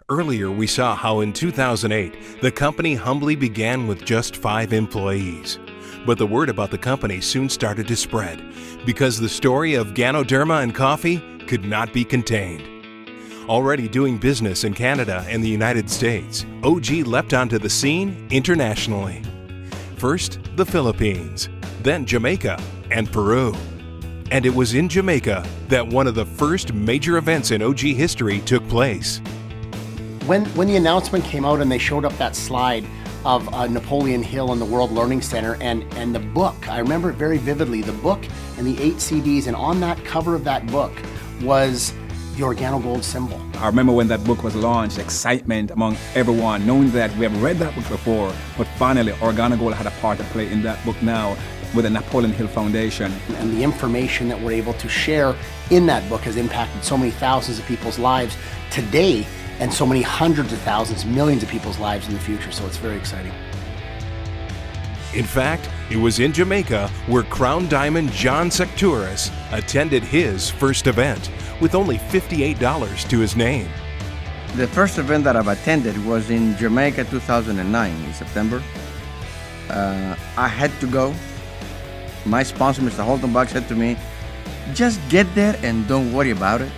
Earlier, we saw how in 2008, the company humbly began with just 5 employees. But the word about the company soon started to spread because the story of Ganoderma and coffee could not be contained. Already doing business in Canada and the United States, OG leapt onto the scene internationally. First, the Philippines, then Jamaica and Peru. And it was in Jamaica that one of the first major events in OG history took place. When the announcement came out and they showed up that slide of Napoleon Hill and the World Learning Center and the book, I remember it very vividly, the book and the 8 CDs, and on that cover of that book was the Organo Gold symbol. I remember when that book was launched, excitement among everyone, knowing that we have read that book before, but finally Organo Gold had a part to play in that book now with the Napoleon Hill Foundation. And the information that we're able to share in that book has impacted so many thousands of people's lives today, and so many hundreds of thousands, millions of people's lives in the future, so it's very exciting. In fact, it was in Jamaica where Crown Diamond John Secturis attended his first event with only $58 to his name. The first event that I've attended was in Jamaica 2009 in September. I had to go. My sponsor, Mr. Holtenbach, said to me, just get there and don't worry about it.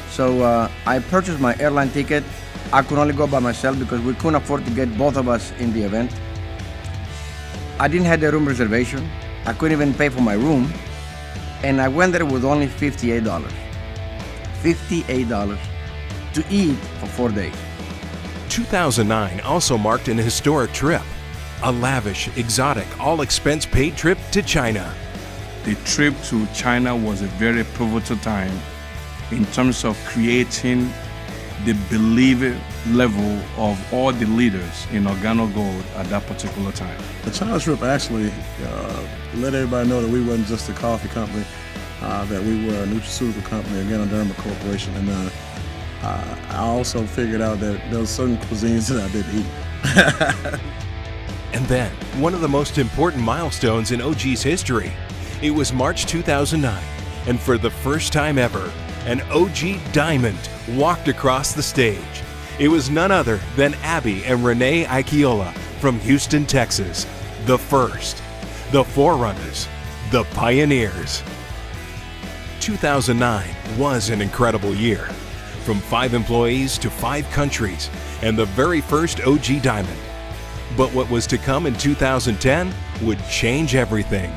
So I purchased my airline ticket. I could only go by myself because we couldn't afford to get both of us in the event. I didn't have the room reservation. I couldn't even pay for my room. And I went there with only $58. $58 to eat for 4 days. 2009 also marked an historic trip, a lavish, exotic, all-expense-paid trip to China. The trip to China was a very pivotal time in terms of creating the belief level of all the leaders in Organo Gold at that particular time. The China trip actually let everybody know that we wasn't just a coffee company, that we were a nutraceutical company, a Ganoderma Corporation, and I also figured out that there were certain cuisines that I didn't eat. And then, one of the most important milestones in OG's history. It was March 2009, and for the first time ever, an OG Diamond walked across the stage. It was none other than Abby and Renee Aikiola from Houston, Texas. The first, the forerunners, the pioneers. 2009 was an incredible year. From 5 employees to 5 countries, and the very first OG Diamond. But what was to come in 2010 would change everything.